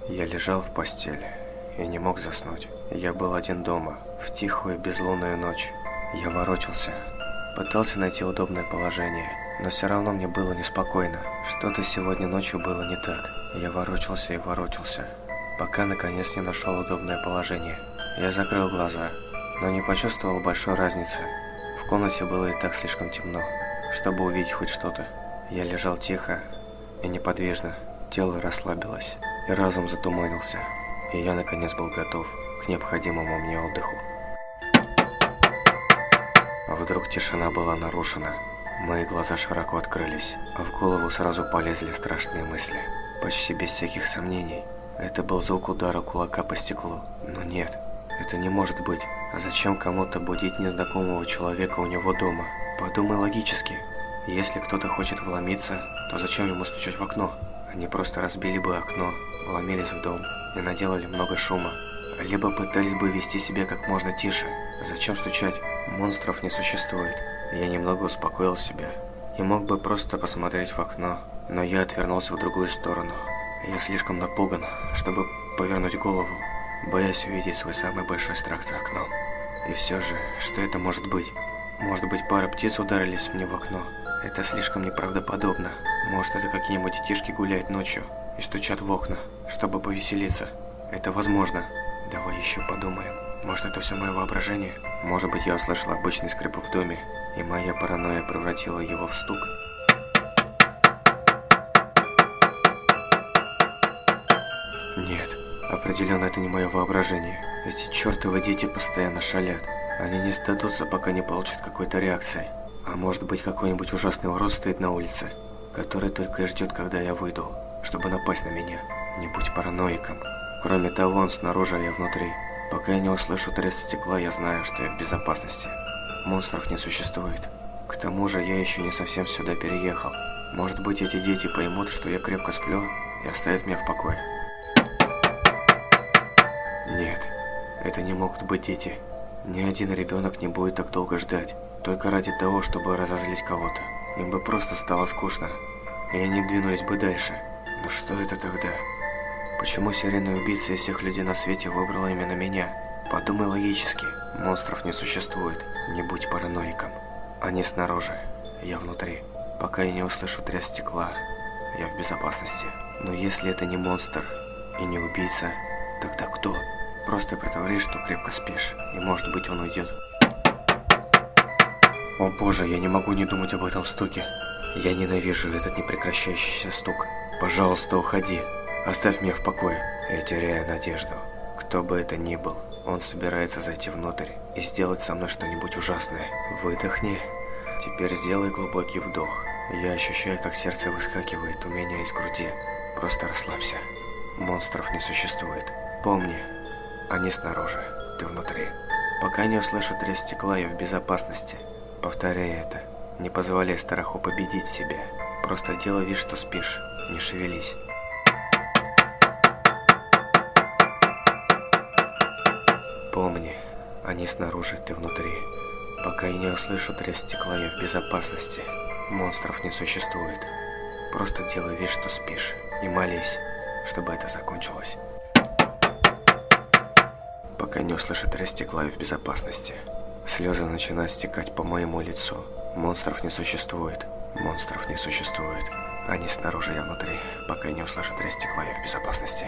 Я лежал в постели и не мог заснуть. Я был один дома, в тихую безлунную ночь. Я ворочался, пытался найти удобное положение, но все равно мне было неспокойно. Что-то сегодня ночью было не так. Я ворочался и ворочался, пока наконец не нашел удобное положение. Я закрыл глаза, но не почувствовал большой разницы. В комнате было и так слишком темно, чтобы увидеть хоть что-то. Я лежал тихо и неподвижно, тело расслабилось, и разум затуманился, и я наконец был готов к необходимому мне отдыху. А вдруг тишина была нарушена. Мои глаза широко открылись, а в голову сразу полезли страшные мысли. Почти без всяких сомнений, это был звук удара кулака по стеклу. Но нет, это не может быть. А зачем кому-то будить незнакомого человека у него дома? Подумай логически. Если кто-то хочет вломиться, то зачем ему стучать в окно? Они просто разбили бы окно, вломились в дом и наделали много шума. Либо пытались бы вести себя как можно тише. Зачем стучать? Монстров не существует. Я немного успокоил себя и мог бы просто посмотреть в окно, но я отвернулся в другую сторону. Я слишком напуган, чтобы повернуть голову, боясь увидеть свой самый большой страх за окном. И все же, что это может быть? Может быть, пара птиц ударились мне в окно? Это слишком неправдоподобно. Может, это какие-нибудь детишки гуляют ночью и стучат в окна, чтобы повеселиться? Это возможно. Давай еще подумаем. Может, это все мое воображение? Может быть, я услышал обычный скрип в доме, и моя паранойя превратила его в стук? Нет, определенно это не мое воображение. Эти чертовы дети постоянно шалят. Они не сдадутся, пока не получат какой-то реакции. А может быть, какой-нибудь ужасный урод стоит на улице, который только и ждет, когда я выйду, чтобы напасть на меня. Не будь параноиком. Кроме того, он снаружи, а я внутри. Пока я не услышу треск стекла, я знаю, что я в безопасности. Монстров не существует. К тому же, я еще не совсем сюда переехал. Может быть, эти дети поймут, что я крепко сплю, и оставят меня в покое. Нет, это не могут быть дети. Ни один ребенок не будет так долго ждать, только ради того, чтобы разозлить кого-то. Им бы просто стало скучно, и они двинулись бы дальше. Но что это тогда? Почему серийный убийца из всех людей на свете выбрал именно меня? Подумай логически. Монстров не существует. Не будь параноиком. Они снаружи, я внутри. Пока я не услышу треск стекла, я в безопасности. Но если это не монстр и не убийца, тогда кто? Просто притворись, что крепко спишь, и может быть он уйдет. О боже, я не могу не думать об этом стуке. Я ненавижу этот непрекращающийся стук. Пожалуйста, уходи. Оставь меня в покое. Я теряю надежду. Кто бы это ни был, он собирается зайти внутрь и сделать со мной что-нибудь ужасное. Выдохни. Теперь сделай глубокий вдох. Я ощущаю, как сердце выскакивает у меня из груди. Просто расслабься. Монстров не существует. Помни, они снаружи, ты внутри. Пока не услышу треск стекла, я в безопасности. Повторяй это. Не позволяй страху победить себя. Просто делай вид, что спишь. Не шевелись. Помни, они снаружи, ты внутри. Пока я не услышу треск стекла, я в безопасности. Монстров не существует. Просто делай вид, что спишь. И молись, чтобы это закончилось. Пока не услышу треск стекла, я в безопасности. Слезы начинают стекать по моему лицу. Монстров не существует. Монстров не существует. Они снаружи, я внутри. Пока я не услышу треск стекла, я в безопасности.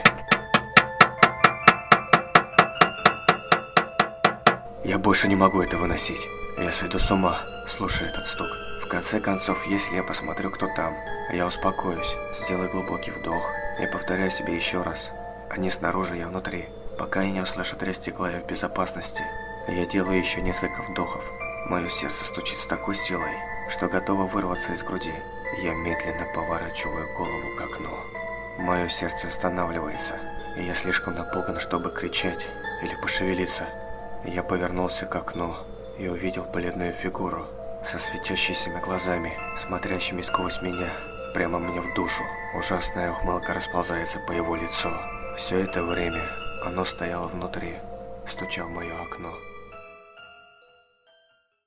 Я больше не могу это выносить. Я сойду с ума, слушая этот стук. В конце концов, если я посмотрю, кто там, я успокоюсь, сделаю глубокий вдох и повторяю себе еще раз. Они снаружи, я внутри. Пока я не услышу треск стекла, я в безопасности. Я делаю еще несколько вдохов. Мое сердце стучит с такой силой, что готово вырваться из груди. Я медленно поворачиваю голову к окну. Мое сердце останавливается, и я слишком напуган, чтобы кричать или пошевелиться. Я повернулся к окну и увидел бледную фигуру со светящимися глазами, смотрящими сквозь меня, прямо мне в душу. Ужасная ухмылка расползается по его лицу. Все это время оно стояло внутри, стуча в мое окно.